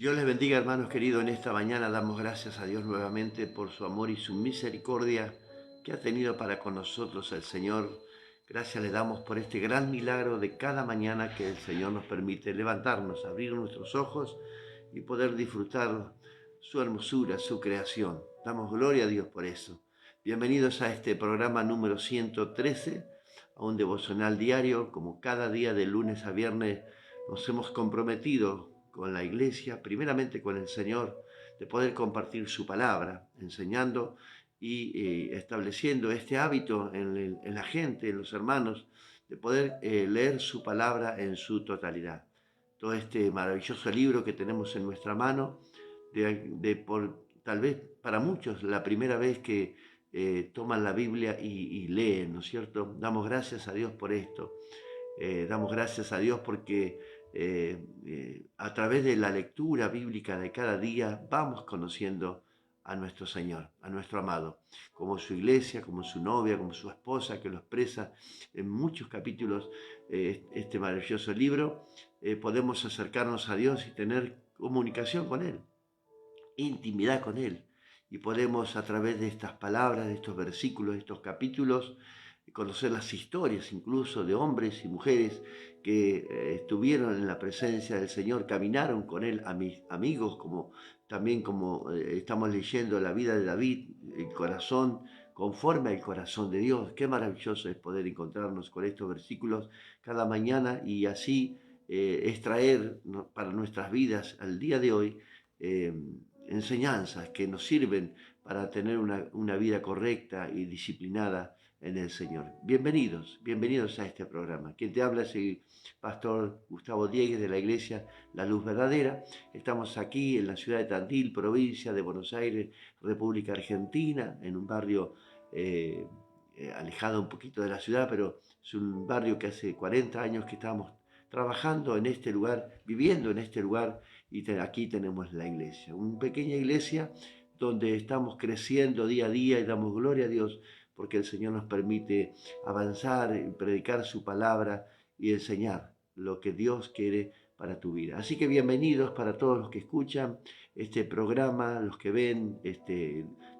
Dios les bendiga, hermanos queridos. En esta mañana damos gracias a Dios nuevamente por su amor y su misericordia que ha tenido para con nosotros el Señor. Gracias le damos por este gran milagro de cada mañana que el Señor nos permite levantarnos, abrir nuestros ojos y poder disfrutar su hermosura, su creación. Damos gloria a Dios por eso. Bienvenidos a este programa número 113, a un devocional diario. Como cada día de lunes a viernes nos hemos comprometido con la iglesia, primeramente con el Señor, de poder compartir su palabra, enseñando y estableciendo este hábito en la gente, en los hermanos, de poder leer su palabra en su totalidad. Todo este maravilloso libro que tenemos en nuestra mano, por tal vez para muchos la primera vez que toman la Biblia y leen, ¿no es cierto? Damos gracias a Dios por esto. Damos gracias a Dios porque a través de la lectura bíblica de cada día vamos conociendo a nuestro Señor, a nuestro amado, como su iglesia, como su novia, como su esposa, que lo expresa en muchos capítulos este maravilloso libro. Podemos acercarnos a Dios y tener comunicación con Él, intimidad con Él. Y podemos a través de estas palabras, de estos versículos, de estos capítulos, conocer las historias incluso de hombres y mujeres que estuvieron en la presencia del Señor, caminaron con Él, amigos, como también como estamos leyendo la vida de David, el corazón conforme al corazón de Dios. Qué maravilloso es poder encontrarnos con estos versículos cada mañana y así extraer, ¿no?, para nuestras vidas al día de hoy enseñanzas que nos sirven para tener una vida correcta y disciplinada en el Señor. Bienvenidos a este programa. Quien te habla es el pastor Gustavo Diegues de la iglesia La Luz Verdadera. Estamos aquí en la ciudad de Tandil, provincia de Buenos Aires, República Argentina, en un barrio alejado un poquito de la ciudad, pero es un barrio que hace 40 años que estamos trabajando en este lugar, viviendo en este lugar, y aquí tenemos la iglesia, una pequeña iglesia donde estamos creciendo día a día y damos gloria a Dios porque el Señor nos permite avanzar, predicar su palabra y enseñar lo que Dios quiere para tu vida. Así que bienvenidos para todos los que escuchan este programa, los que ven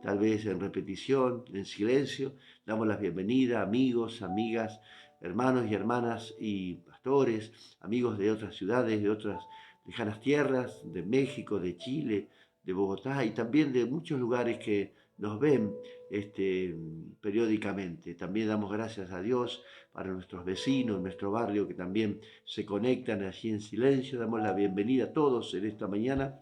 tal vez en repetición, en silencio. Damos la bienvenida, amigos, amigas, hermanos y hermanas y pastores, amigos de otras ciudades, de otras lejanas tierras, de México, de Chile, de Bogotá y también de muchos lugares que nos ven periódicamente. También damos gracias a Dios para nuestros vecinos, nuestro barrio, que también se conectan allí en silencio. Damos la bienvenida a todos en esta mañana,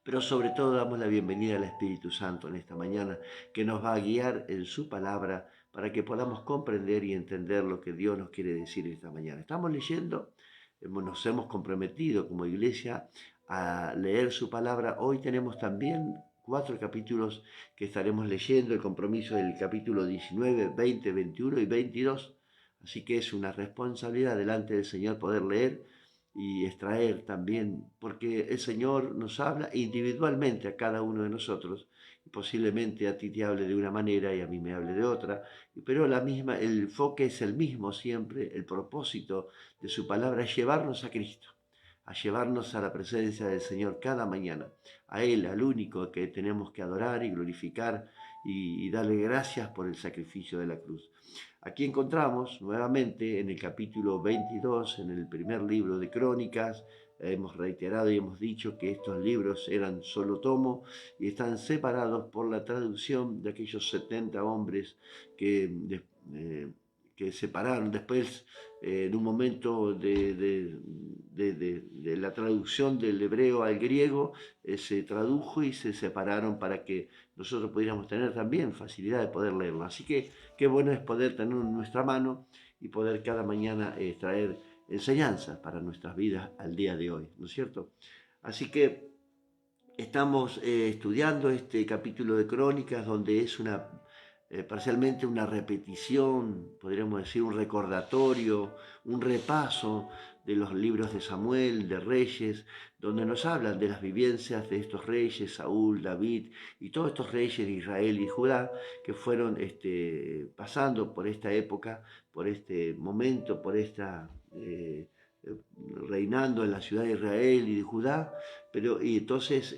pero sobre todo damos la bienvenida al Espíritu Santo en esta mañana, que nos va a guiar en su palabra para que podamos comprender y entender lo que Dios nos quiere decir esta mañana. Estamos leyendo, nos hemos comprometido como iglesia a leer su palabra. Hoy tenemos también 4 capítulos que estaremos leyendo, el compromiso del capítulo 19, 20, 21 y 22. Así que es una responsabilidad delante del Señor poder leer y extraer también, porque el Señor nos habla individualmente a cada uno de nosotros, y posiblemente a ti te hable de una manera y a mí me hable de otra, pero el enfoque es el mismo siempre, el propósito de su palabra es llevarnos a Cristo, a llevarnos a la presencia del Señor cada mañana, a Él, al único que tenemos que adorar y glorificar y darle gracias por el sacrificio de la cruz. Aquí encontramos nuevamente en el capítulo 22, en el primer libro de Crónicas, hemos reiterado y hemos dicho que estos libros eran solo tomo y están separados por la traducción de aquellos 70 hombres que separaron después, en un momento de la traducción del hebreo al griego, se tradujo y se separaron para que nosotros pudiéramos tener también facilidad de poder leerlo. Así que qué bueno es poder tenerlo en nuestra mano y poder cada mañana traer enseñanzas para nuestras vidas al día de hoy, ¿no es cierto? Así que estamos estudiando este capítulo de Crónicas, donde es parcialmente una repetición, podríamos decir un recordatorio, un repaso de los libros de Samuel, de Reyes, donde nos hablan de las vivencias de estos reyes, Saúl, David y todos estos reyes de Israel y Judá que fueron pasando por esta época, por este momento, por esta reinando en la ciudad de Israel y de Judá, y entonces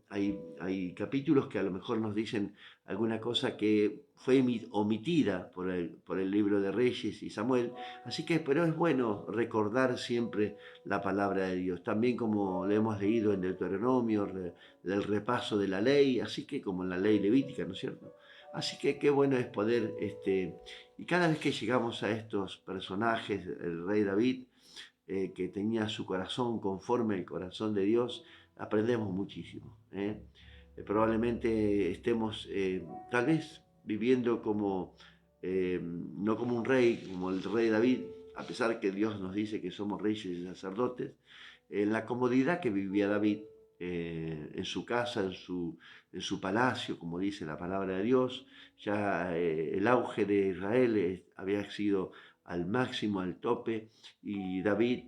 hay capítulos que a lo mejor nos dicen alguna cosa que fue omitida por el libro de Reyes y Samuel, así que, pero es bueno recordar siempre la palabra de Dios, también como le hemos leído en Deuteronomio, del repaso de la ley, así que como en la ley levítica, ¿no es cierto? Así que qué bueno es poder, y cada vez que llegamos a estos personajes, el rey David, que tenía su corazón conforme al corazón de Dios, aprendemos muchísimo. Probablemente estemos tal vez viviendo como, no como un rey, como el rey David, a pesar que Dios nos dice que somos reyes y sacerdotes, en la comodidad que vivía David, en su casa, en su palacio, como dice la palabra de Dios. Ya el auge de Israel había sido al máximo, al tope, y David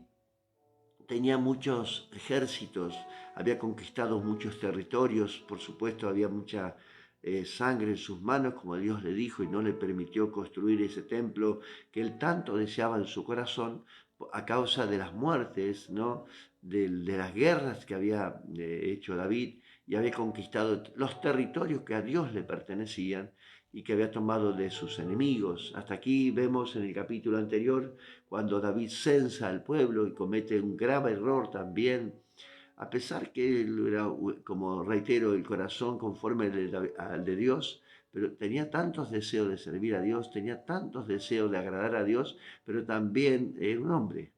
tenía muchos ejércitos, había conquistado muchos territorios, por supuesto había mucha sangre en sus manos, como Dios le dijo, y no le permitió construir ese templo que él tanto deseaba en su corazón a causa de las muertes, ¿no? de las guerras que había hecho David, y había conquistado los territorios que a Dios le pertenecían y que había tomado de sus enemigos. Hasta aquí vemos en el capítulo anterior cuando David censa al pueblo y comete un grave error también, a pesar que él era, como reitero, el corazón conforme al de Dios, pero tenía tantos deseos de servir a Dios, tenía tantos deseos de agradar a Dios, pero también era un hombre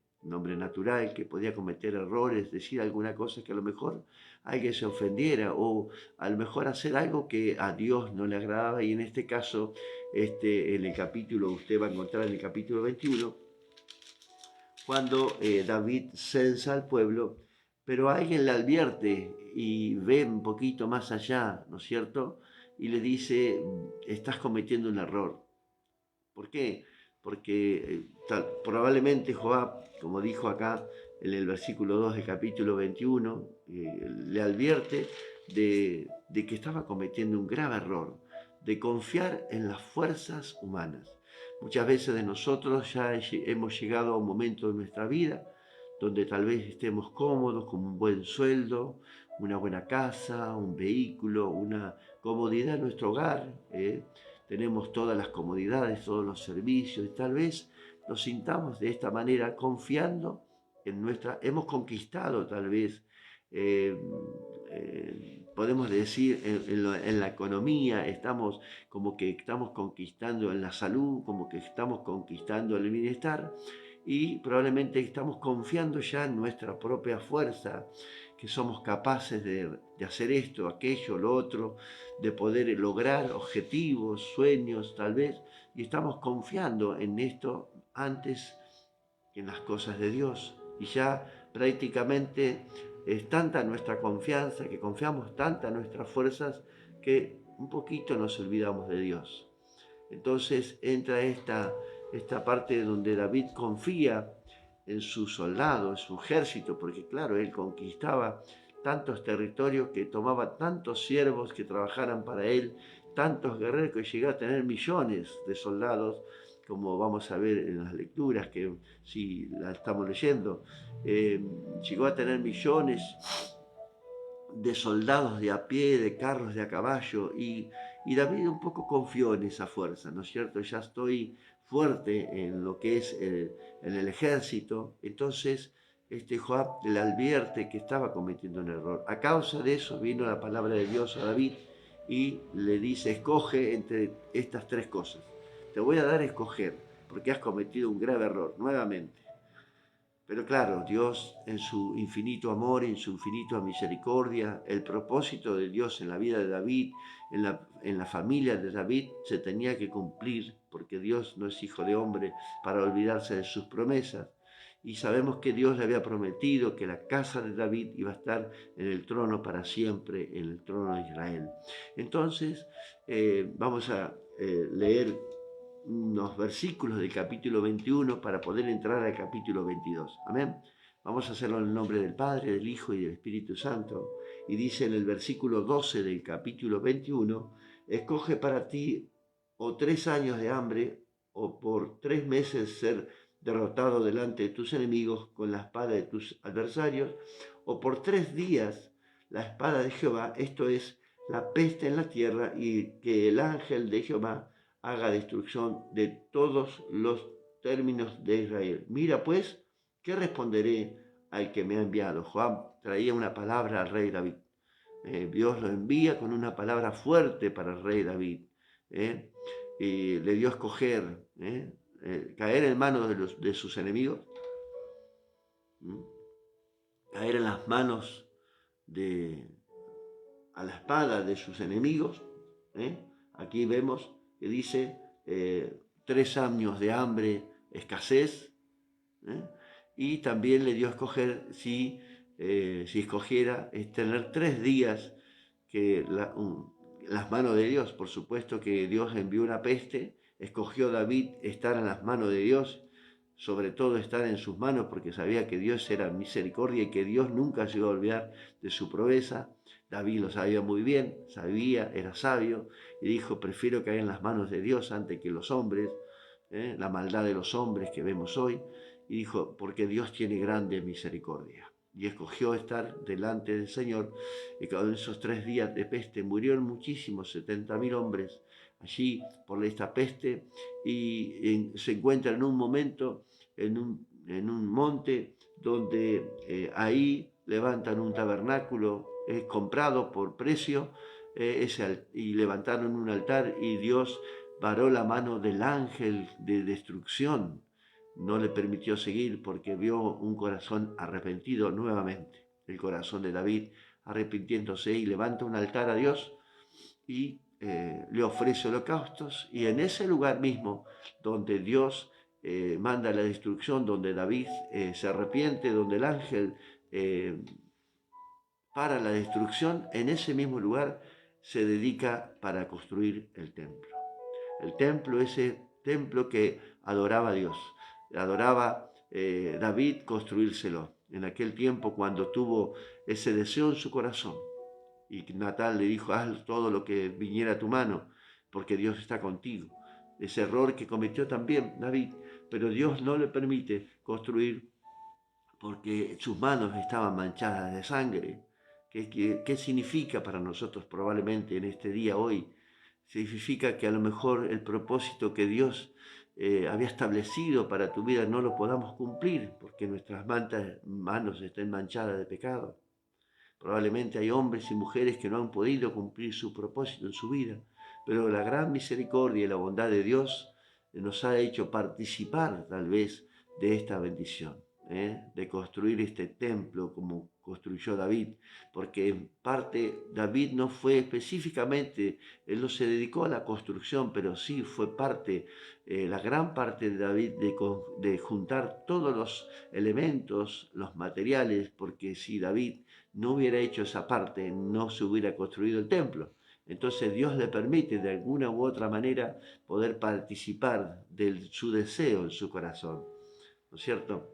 natural que podía cometer errores, decir alguna cosa que a lo mejor alguien se ofendiera o a lo mejor hacer algo que a Dios no le agradaba. Y en este caso, en el capítulo, usted va a encontrar en el capítulo 21, cuando David censa al pueblo, pero alguien le advierte y ve un poquito más allá, ¿no es cierto? Y le dice, estás cometiendo un error. ¿Por qué? Porque probablemente Joab, como dijo acá en el versículo 2 del capítulo 21, le advierte de que estaba cometiendo un grave error, de confiar en las fuerzas humanas. Muchas veces de nosotros ya hemos llegado a un momento de nuestra vida donde tal vez estemos cómodos, con un buen sueldo, una buena casa, un vehículo, una comodidad en nuestro hogar. Tenemos todas las comodidades, todos los servicios, y tal vez nos sintamos de esta manera confiando en hemos conquistado tal vez, podemos decir, en la economía, estamos como que estamos conquistando en la salud, como que estamos conquistando el bienestar, y probablemente estamos confiando ya en nuestra propia fuerza, que somos capaces de hacer esto, aquello, lo otro, de poder lograr objetivos, sueños tal vez, y estamos confiando en esto antes que en las cosas de Dios. Y ya prácticamente es tanta nuestra confianza, que confiamos tanta en nuestras fuerzas, que un poquito nos olvidamos de Dios. Entonces entra esta parte donde David confía en su soldado, en su ejército, porque claro, él conquistaba tantos territorios, que tomaba tantos siervos que trabajaran para él, tantos guerreros, que llegó a tener millones de soldados, como vamos a ver en las lecturas, que si la estamos leyendo, llegó a tener millones de soldados de a pie, de carros de a caballo, y David un poco confió en esa fuerza, ¿no es cierto? Ya estoy fuerte en lo que es en el ejército. Entonces Joab le advierte que estaba cometiendo un error. A causa de eso vino la palabra de Dios a David y le dice, escoge entre estas tres cosas. Te voy a dar a escoger porque has cometido un grave error, nuevamente. Pero claro, Dios en su infinito amor, en su infinita misericordia, el propósito de Dios en la vida de David, en la familia de David, se tenía que cumplir, porque Dios no es hijo de hombre para olvidarse de sus promesas. Y sabemos que Dios le había prometido que la casa de David iba a estar en el trono para siempre, en el trono de Israel. Entonces, vamos a leer unos versículos del capítulo 21 para poder entrar al capítulo 22. Amén. Vamos a hacerlo en el nombre del Padre, del Hijo y del Espíritu Santo. Y dice en el versículo 12 del capítulo 21, escoge para ti o 3 años de hambre o por 3 meses ser derrotado delante de tus enemigos con la espada de tus adversarios, o por 3 días la espada de Jehová, esto es, la peste en la tierra, y que el ángel de Jehová haga destrucción de todos los términos de Israel. Mira pues, ¿qué responderé al que me ha enviado? Joab traía una palabra al rey David. Dios lo envía con una palabra fuerte para el rey David. Y le dio a escoger caer en manos de sus enemigos, caer en las manos a la espada de sus enemigos. Aquí vemos que dice 3 años de hambre, escasez, y también le dio a escoger si escogiera tener 3 días que las manos de Dios. Por supuesto que Dios envió una peste, escogió David estar en las manos de Dios, sobre todo estar en sus manos, porque sabía que Dios era misericordia y que Dios nunca se iba a olvidar de su proeza. David lo sabía muy bien, era sabio, y dijo: prefiero caer en las manos de Dios antes que los hombres, la maldad de los hombres que vemos hoy. Y dijo: porque Dios tiene grande misericordia. Y escogió estar delante del Señor. Y en esos 3 días de peste murieron muchísimos, 70.000 hombres allí por esta peste. Y se encuentra en un momento en un monte donde ahí levantan un tabernáculo comprado por precio, y levantaron un altar, y Dios paró la mano del ángel de destrucción. No le permitió seguir porque vio un corazón arrepentido nuevamente, el corazón de David arrepintiéndose, y levanta un altar a Dios y le ofrece holocaustos. Y en ese lugar mismo donde Dios manda la destrucción, donde David se arrepiente, donde el ángel para la destrucción, en ese mismo lugar se dedica para construir el templo. El templo, ese templo que adoraba a Dios. Adoraba David construírselo en aquel tiempo cuando tuvo ese deseo en su corazón. Y Natal le dijo: haz todo lo que viniera a tu mano, porque Dios está contigo. Ese error que cometió también David, pero Dios no le permite construir porque sus manos estaban manchadas de sangre. ¿Qué significa para nosotros probablemente en este día hoy? Significa que a lo mejor el propósito que Dios había establecido para tu vida no lo podamos cumplir porque nuestras manos estén manchadas de pecado. Probablemente hay hombres y mujeres que no han podido cumplir su propósito en su vida, pero la gran misericordia y la bondad de Dios nos ha hecho participar tal vez de esta bendición, de construir este templo como construyó David, porque en parte David no fue específicamente, él no se dedicó a la construcción, pero sí fue parte, la gran parte de David de juntar todos los elementos, los materiales, porque si David no hubiera hecho esa parte, no se hubiera construido el templo. Entonces Dios le permite de alguna u otra manera poder participar de su deseo en su corazón, ¿no es cierto?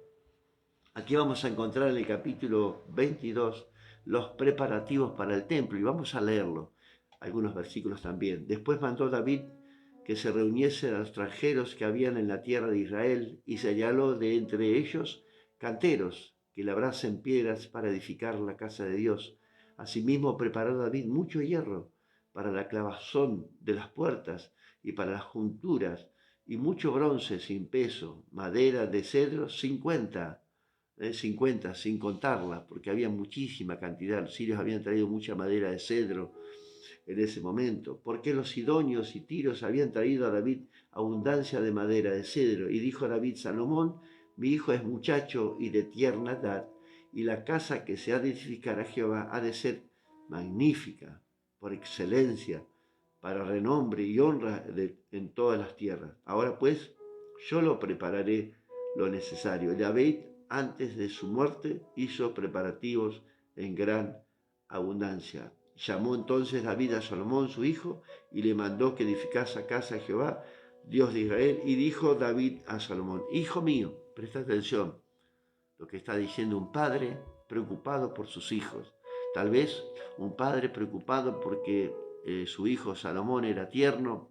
Aquí vamos a encontrar en el capítulo 22 los preparativos para el templo, y vamos a leerlo, algunos versículos también. Después mandó David que se reuniesen a los extranjeros que habían en la tierra de Israel, y señaló de entre ellos canteros que labrasen piedras para edificar la casa de Dios. Asimismo preparó David mucho hierro para la clavazón de las puertas y para las junturas, y mucho bronce sin peso, madera de cedro 50 sin contarla, porque había muchísima cantidad. Los sirios habían traído mucha madera de cedro en ese momento, porque los sidonios y tiros habían traído a David abundancia de madera de cedro. Y dijo David: Salomón, mi hijo, es muchacho y de tierna edad, y la casa que se ha de edificar a Jehová ha de ser magnífica, por excelencia, para renombre y honra en todas las tierras. Ahora pues, yo lo prepararé lo necesario. David, antes de su muerte, hizo preparativos en gran abundancia. Llamó entonces David a Salomón su hijo y le mandó que edificase casa a Jehová, Dios de Israel. Y dijo David a Salomón: hijo mío, presta atención lo que está diciendo un padre preocupado por sus hijos. Tal vez un padre preocupado porque su hijo Salomón era tierno,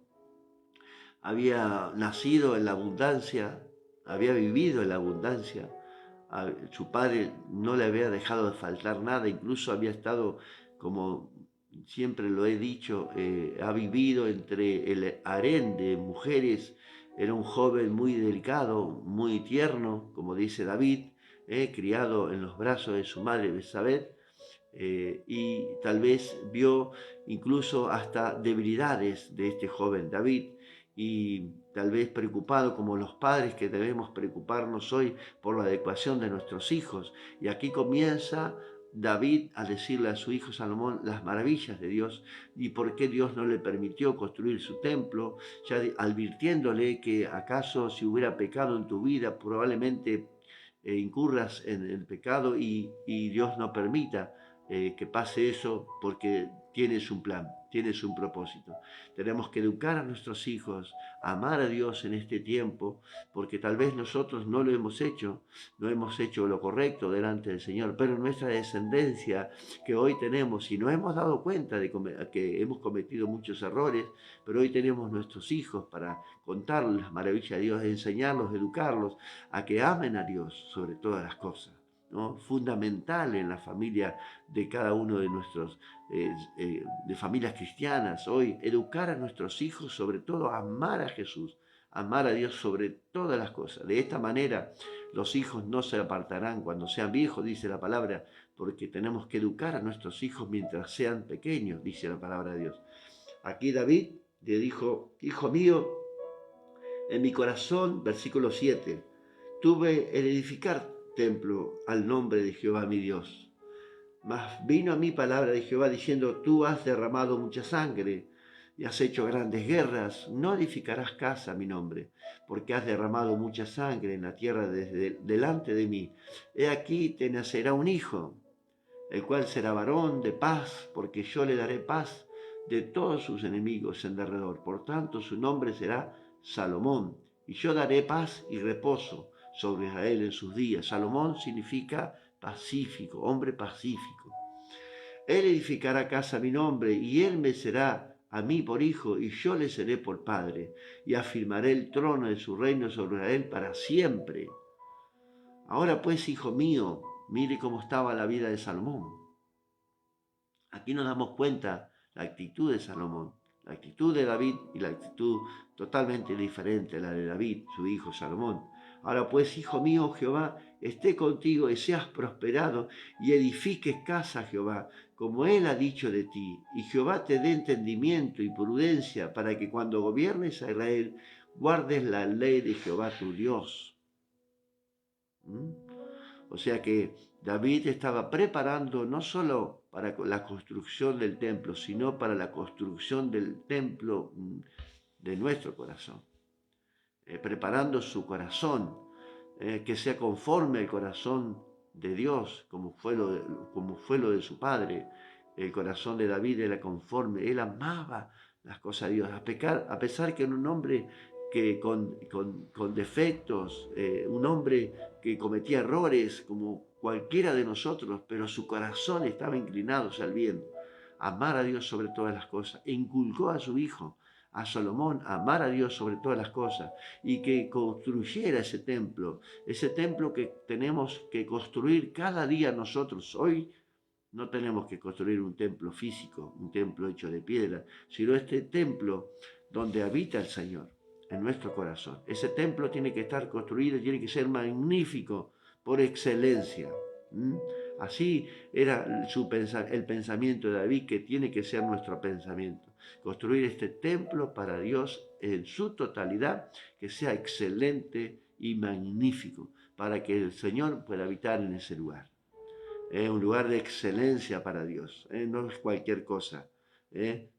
había nacido en la abundancia, había vivido en la abundancia, su padre no le había dejado de faltar nada, incluso había estado, como siempre lo he dicho, ha vivido entre el harén de mujeres, era un joven muy delicado, muy tierno, como dice David, criado en los brazos de su madre Betsabé, y tal vez vio incluso hasta debilidades de este joven David, y tal vez preocupado como los padres que debemos preocuparnos hoy por la adecuación de nuestros hijos. Y aquí comienza David a decirle a su hijo Salomón las maravillas de Dios y por qué Dios no le permitió construir su templo, ya advirtiéndole que acaso si hubiera pecado en tu vida probablemente incurras en el pecado y Dios no permita que pase eso porque tienes un plan, tienes un propósito. Tenemos que educar a nuestros hijos, amar a Dios en este tiempo, porque tal vez nosotros no lo hemos hecho, no hemos hecho lo correcto delante del Señor, pero nuestra descendencia que hoy tenemos, y nos hemos dado cuenta de que hemos cometido muchos errores, pero hoy tenemos nuestros hijos para contarles las maravillas de Dios, enseñarlos, educarlos a que amen a Dios sobre todas las cosas, ¿no? Fundamental en la familia de cada uno de nuestros, de familias cristianas hoy, educar a nuestros hijos, sobre todo a amar a Jesús, amar a Dios sobre todas las cosas. De esta manera los hijos no se apartarán cuando sean viejos, dice la palabra, porque tenemos que educar a nuestros hijos mientras sean pequeños, dice la palabra de Dios. Aquí David le dijo, hijo mío, en mi corazón, versículo 7, tuve el edificar templo al nombre de Jehová mi Dios. Mas vino a mí palabra de Jehová diciendo, tú has derramado mucha sangre y has hecho grandes guerras, no edificarás casa a mi nombre, porque has derramado mucha sangre en la tierra delante de mí. He aquí te nacerá un hijo, el cual será varón de paz, porque yo le daré paz de todos sus enemigos en derredor. Por tanto, su nombre será Salomón, y yo daré paz y reposo sobre Israel en sus días. Salomón significa pacífico, hombre pacífico. Él edificará casa a mi nombre, y él me será a mí por hijo, y yo le seré por padre, y afirmaré el trono de su reino sobre Israel para siempre. Ahora pues, hijo mío, mire cómo estaba la vida de Salomón. Aquí nos damos cuenta la actitud de Salomón, la actitud de David y la actitud totalmente diferente a la de David, su hijo Salomón. Ahora pues, hijo mío, Jehová esté contigo y seas prosperado y edifiques casa, Jehová, como él ha dicho de ti. Y Jehová te dé entendimiento y prudencia para que cuando gobiernes a Israel guardes la ley de Jehová tu Dios. O sea que David estaba preparando no solo para la construcción del templo, sino para la construcción del templo de nuestro corazón. Preparando su corazón, que sea conforme al corazón de Dios, como fue lo de su padre. El corazón de David era conforme, él amaba las cosas de Dios, a pesar que era un hombre que con defectos, un hombre que cometía errores como cualquiera de nosotros, pero su corazón estaba inclinado al bien, amar a Dios sobre todas las cosas, e inculcó a su hijo, a Salomón, a amar a Dios sobre todas las cosas, y que construyera ese templo que tenemos que construir cada día nosotros. Hoy no tenemos que construir un templo físico, un templo hecho de piedra, sino este templo donde habita el Señor, en nuestro corazón. Ese templo tiene que estar construido, tiene que ser magnífico por excelencia. Así era el pensamiento de David, que tiene que ser nuestro pensamiento. Construir este templo para Dios en su totalidad, que sea excelente y magnífico, para que el Señor pueda habitar en ese lugar. Un lugar de excelencia para Dios, no es cualquier cosa,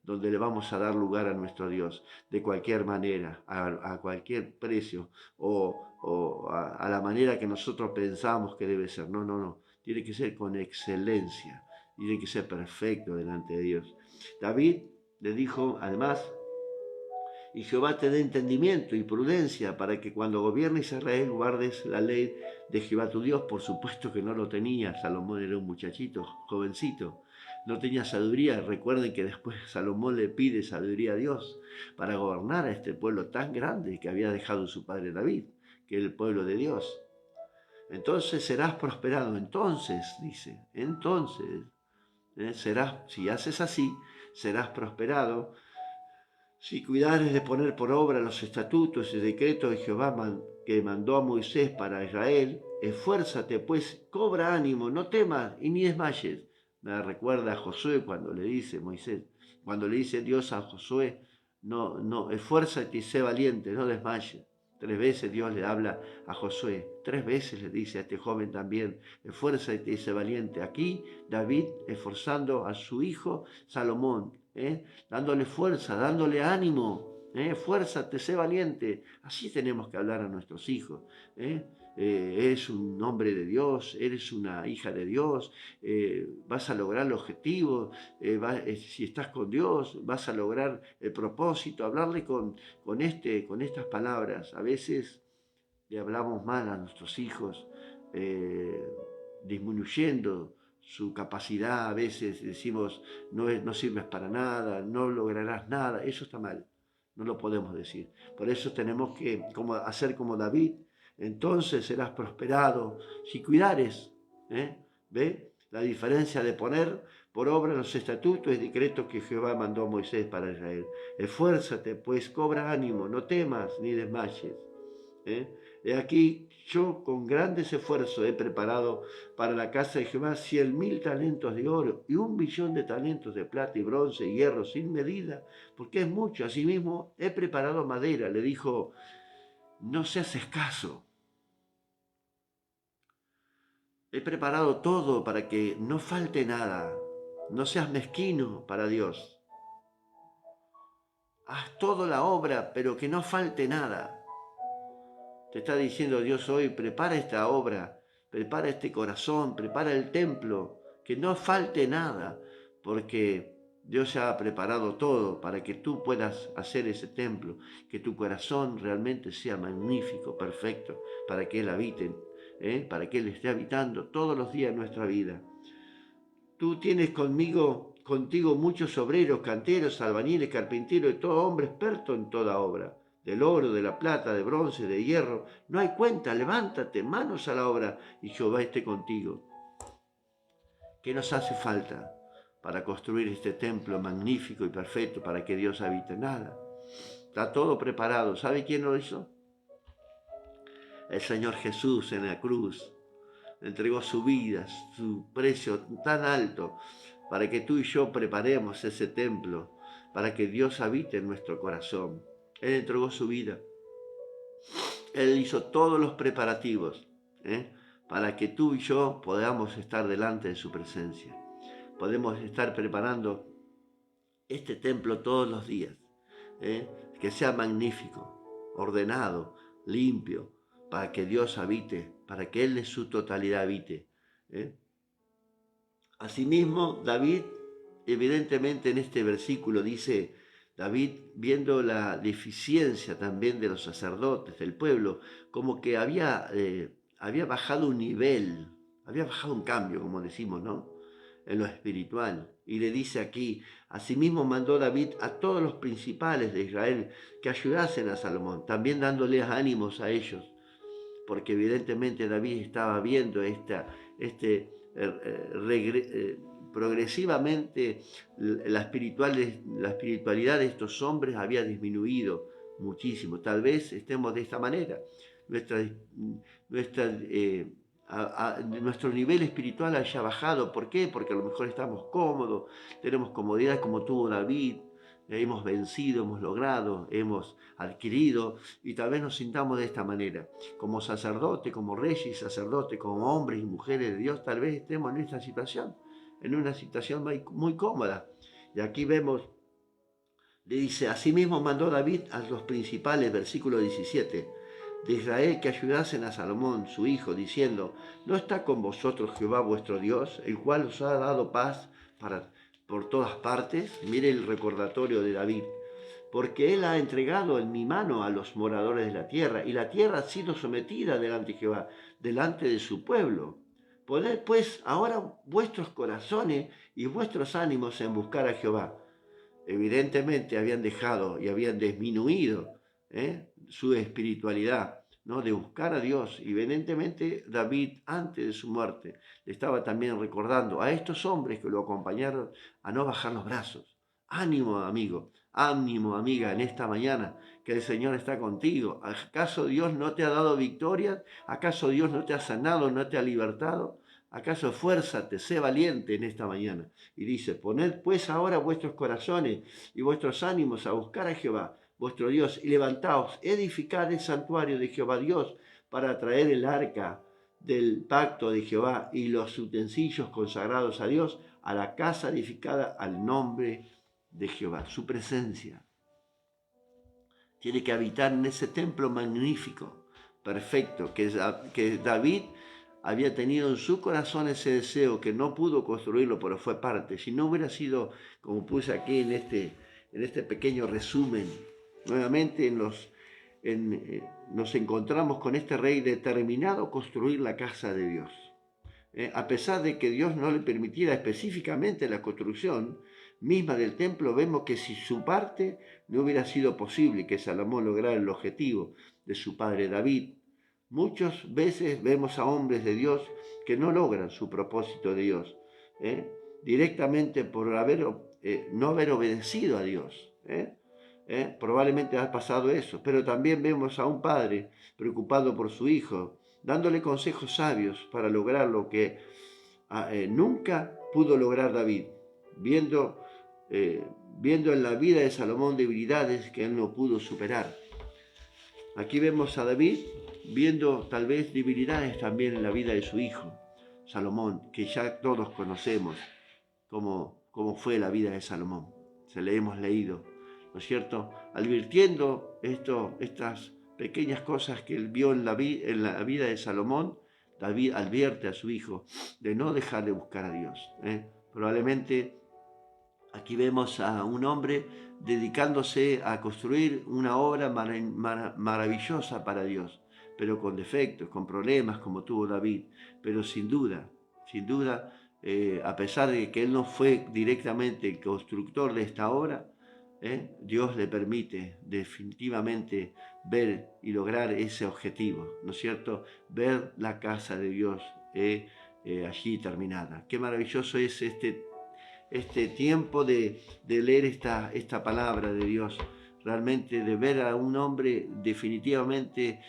donde le vamos a dar lugar a nuestro Dios, de cualquier manera, a cualquier precio, o a la manera que nosotros pensamos que debe ser. No, no, no, tiene que ser con excelencia, tiene que ser perfecto delante de Dios. David le dijo, además, y Jehová te dé entendimiento y prudencia para que cuando gobiernes Israel guardes la ley de Jehová tu Dios. Por supuesto que no lo tenía. Salomón era un muchachito, jovencito. No tenía sabiduría. Recuerden que después Salomón le pide sabiduría a Dios para gobernar a este pueblo tan grande que había dejado su padre David, que el pueblo de Dios. Entonces serás prosperado. Entonces, dice, entonces, serás, si haces así, serás prosperado. Si cuidares de poner por obra los estatutos y decretos de Jehová que mandó a Moisés para Israel, esfuérzate, pues cobra ánimo, no temas y ni desmayes. Me recuerda a Josué cuando le dice Dios a Josué, no, esfuérzate y sé valiente, no desmayes. 3 veces Dios le habla a Josué, 3 veces le dice a este joven también, esfuérzate y sé valiente. Aquí David esforzando a su hijo Salomón, dándole fuerza, dándole ánimo, fuérzate, sé valiente. Así tenemos que hablar a nuestros hijos. Eres un hombre de Dios, eres una hija de Dios, vas a lograr el objetivo, si estás con Dios, vas a lograr el propósito. Hablarle con estas palabras. A veces le hablamos mal a nuestros hijos, disminuyendo su capacidad. A veces decimos, no sirves para nada, no lograrás nada. Eso está mal, no lo podemos decir. Por eso tenemos que hacer como David. Entonces serás prosperado si cuidares. ¿Ve la diferencia de poner por obra los estatutos y decretos que Jehová mandó a Moisés para Israel? Esfuérzate, pues cobra ánimo, no temas ni desmayes. He aquí, yo con grandes esfuerzos he preparado para la casa de Jehová 100.000 talentos de oro y 1.000.000 de talentos de plata y bronce y hierro sin medida, porque es mucho. Asimismo, he preparado madera. Le dijo, no seas escaso. He preparado todo para que no falte nada. No seas mezquino para Dios. Haz toda la obra, pero que no falte nada. Te está diciendo Dios hoy, prepara esta obra, prepara este corazón, prepara el templo, que no falte nada, porque Dios ya ha preparado todo para que tú puedas hacer ese templo, que tu corazón realmente sea magnífico, perfecto, para que Él habite, para que Él esté habitando todos los días de nuestra vida. Tú tienes contigo muchos obreros, canteros, albañiles, carpinteros y todo hombre experto en toda obra, del oro, de la plata, de bronce, de hierro. No hay cuenta, levántate, manos a la obra y Jehová esté contigo. ¿Qué nos hace falta para construir este templo magnífico y perfecto para que Dios habite? Nada. Está todo preparado. ¿Sabe quién lo hizo? El Señor Jesús en la cruz. Entregó su vida, su precio tan alto, para que tú y yo preparemos ese templo, para que Dios habite en nuestro corazón. Él entregó su vida. Él hizo todos los preparativos, para que tú y yo podamos estar delante de su presencia. Podemos estar preparando este templo todos los días, que sea magnífico, ordenado, limpio, para que Dios habite, para que Él en su totalidad habite. Asimismo, David, evidentemente en este versículo dice, David, viendo la deficiencia también de los sacerdotes, del pueblo, como que había bajado un nivel, había bajado un cambio, como decimos, ¿no? En lo espiritual. Y le dice aquí, asimismo mandó David a todos los principales de Israel que ayudasen a Salomón, también dándoles ánimos a ellos, porque evidentemente David estaba viendo progresivamente la espiritualidad de estos hombres había disminuido muchísimo. Tal vez estemos de esta manera. Nuestro nivel espiritual haya bajado. ¿Por qué? Porque a lo mejor estamos cómodos, tenemos comodidad como tuvo David, hemos vencido, hemos logrado, hemos adquirido, y tal vez nos sintamos de esta manera. Como sacerdote, como reyes y sacerdote, como hombres y mujeres de Dios, tal vez estemos en esta situación, en una situación muy cómoda. Y aquí vemos, le dice, asimismo mandó David a los principales, versículo 17, de Israel que ayudasen a Salomón, su hijo, diciendo, ¿no está con vosotros Jehová vuestro Dios, el cual os ha dado paz por todas partes? Mire el recordatorio de David. Porque Él ha entregado en mi mano a los moradores de la tierra, y la tierra ha sido sometida delante de Jehová, delante de su pueblo. Poned pues ahora vuestros corazones y vuestros ánimos en buscar a Jehová. Evidentemente habían dejado y habían disminuido su espiritualidad, ¿no? De buscar a Dios. Evidentemente David, antes de su muerte, le estaba también recordando a estos hombres que lo acompañaron a no bajar los brazos. Ánimo, amigo, ánimo, amiga, en esta mañana, que el Señor está contigo. ¿Acaso Dios no te ha dado victoria? ¿Acaso Dios no te ha sanado, no te ha libertado? ¿Acaso esfuérzate, sé valiente en esta mañana? Y dice, poned pues ahora vuestros corazones y vuestros ánimos a buscar a Jehová, vuestro Dios, y levantaos, edificad el santuario de Jehová Dios, para traer el arca del pacto de Jehová y los utensilios consagrados a Dios, a la casa edificada al nombre de Jehová. Su presencia tiene que habitar en ese templo magnífico, perfecto, que David había tenido en su corazón ese deseo, que no pudo construirlo, pero fue parte. Si no hubiera sido, como puse aquí en este pequeño resumen, nuevamente nos encontramos con este rey determinado a construir la casa de Dios. A pesar de que Dios no le permitiera específicamente la construcción misma del templo, vemos que si su parte no hubiera sido posible que Salomón lograra el objetivo de su padre David, muchas veces vemos a hombres de Dios que no logran su propósito de Dios, directamente por no haber obedecido a Dios. Probablemente ha pasado eso, pero también vemos a un padre preocupado por su hijo, dándole consejos sabios para lograr lo que nunca pudo lograr David, viendo, viendo en la vida de Salomón debilidades que él no pudo superar. Aquí vemos a David viendo tal vez debilidades también en la vida de su hijo, Salomón, que ya todos conocemos cómo fue la vida de Salomón. Se le hemos leído, ¿no es cierto? Advirtiendo estas pequeñas cosas que él vio en la vida de Salomón, David advierte a su hijo de no dejar de buscar a Dios. Probablemente aquí vemos a un hombre dedicándose a construir una obra maravillosa para Dios, pero con defectos, con problemas como tuvo David, pero sin duda, a pesar de que él no fue directamente el constructor de esta obra, Dios le permite definitivamente ver y lograr ese objetivo, ¿no es cierto? Ver la casa de Dios allí terminada. Qué maravilloso es este tiempo de leer esta palabra de Dios, realmente de ver a un hombre definitivamente,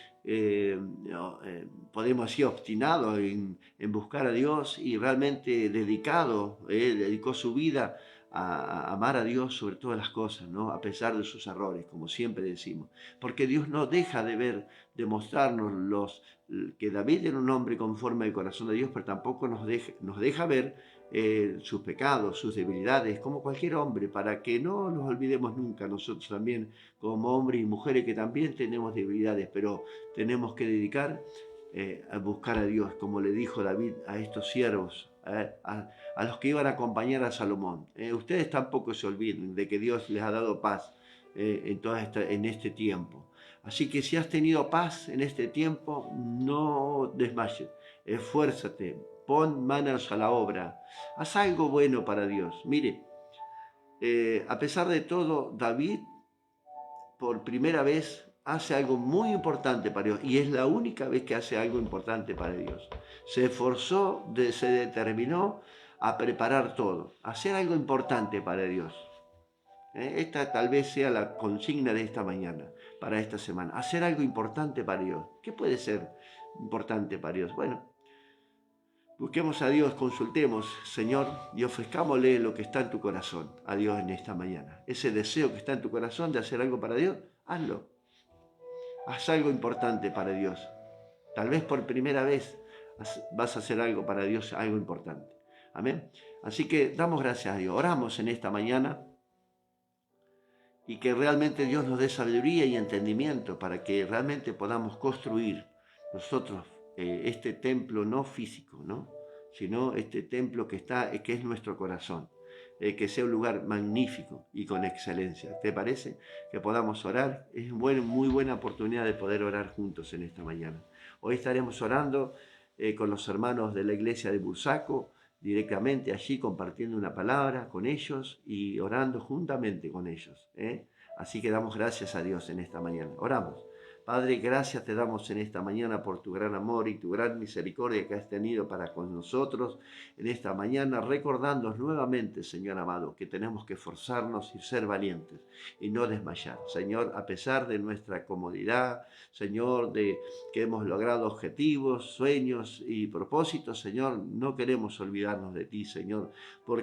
podemos decir, obstinado en buscar a Dios y realmente dedicado, dedicó su vida a amar a Dios sobre todas las cosas, ¿no? A pesar de sus errores, como siempre decimos. Porque Dios no deja de mostrarnos que David era un hombre conforme al corazón de Dios, pero tampoco nos deja ver sus pecados, sus debilidades, como cualquier hombre, para que no nos olvidemos nunca nosotros también, como hombres y mujeres que también tenemos debilidades, pero tenemos que dedicar a buscar a Dios, como le dijo David a estos siervos, a los que iban a acompañar a Salomón. Ustedes tampoco se olviden de que Dios les ha dado paz en este tiempo. Así que si has tenido paz en este tiempo, no desmayes, esfuérzate, pon manos a la obra, haz algo bueno para Dios. Mire, a pesar de todo, David por primera vez hace algo muy importante para Dios y es la única vez que hace algo importante para Dios. Se esforzó, se determinó a preparar todo, a hacer algo importante para Dios. Esta tal vez sea la consigna de esta mañana, para esta semana. Hacer algo importante para Dios. ¿Qué puede ser importante para Dios? Bueno, busquemos a Dios, consultemos, Señor, y ofrezcámosle lo que está en tu corazón a Dios en esta mañana. Ese deseo que está en tu corazón de hacer algo para Dios, hazlo. Haz algo importante para Dios. Tal vez por primera vez vas a hacer algo para Dios, algo importante. Amén. Así que damos gracias a Dios. Oramos en esta mañana y que realmente Dios nos dé sabiduría y entendimiento para que realmente podamos construir nosotros este templo no físico, ¿no? Sino este templo que es nuestro corazón, que sea un lugar magnífico y con excelencia. ¿Te parece? Que podamos orar. Es muy buena oportunidad de poder orar juntos en esta mañana. Hoy estaremos orando con los hermanos de la iglesia de Bursaco, directamente allí compartiendo una palabra con ellos y orando juntamente con ellos. Así que damos gracias a Dios en esta mañana. Oramos. Padre, gracias te damos en esta mañana por tu gran amor y tu gran misericordia que has tenido para con nosotros en esta mañana, recordándonos nuevamente, Señor amado, que tenemos que esforzarnos y ser valientes y no desmayar. Señor, a pesar de nuestra comodidad, Señor, de que hemos logrado objetivos, sueños y propósitos, Señor, no queremos olvidarnos de ti, Señor,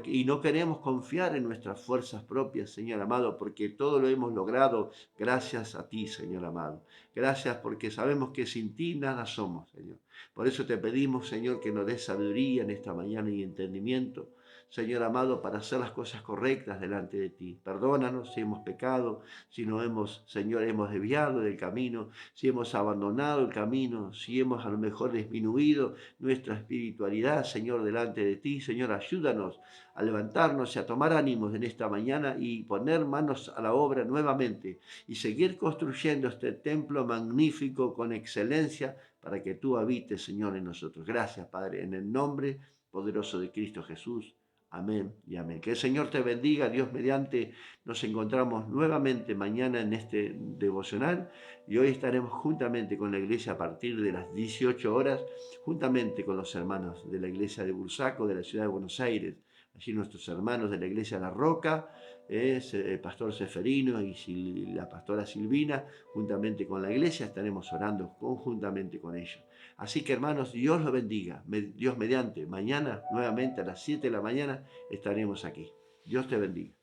y no queremos confiar en nuestras fuerzas propias, Señor amado, porque todo lo hemos logrado gracias a ti, Señor amado. Gracias porque sabemos que sin ti nada somos, Señor. Por eso te pedimos, Señor, que nos des sabiduría en esta mañana y entendimiento, Señor amado, para hacer las cosas correctas delante de ti. Perdónanos si hemos pecado, si no hemos, Señor, hemos desviado del camino, si hemos abandonado el camino, si hemos a lo mejor disminuido nuestra espiritualidad, Señor, delante de ti. Señor, ayúdanos a levantarnos y a tomar ánimos en esta mañana y poner manos a la obra nuevamente y seguir construyendo este templo magnífico con excelencia para que tú habites, Señor, en nosotros. Gracias, Padre, en el nombre poderoso de Cristo Jesús. Amén y amén. Que el Señor te bendiga, Dios mediante. Nos encontramos nuevamente mañana en este devocional y hoy estaremos juntamente con la iglesia a partir de las 18 horas, juntamente con los hermanos de la iglesia de Bursaco, de la ciudad de Buenos Aires, allí nuestros hermanos de la iglesia La Roca, el pastor Seferino y la pastora Silvina, juntamente con la iglesia, estaremos orando conjuntamente con ellos. Así que hermanos, Dios los bendiga. Dios mediante, mañana nuevamente a las 7 de la mañana estaremos aquí. Dios te bendiga.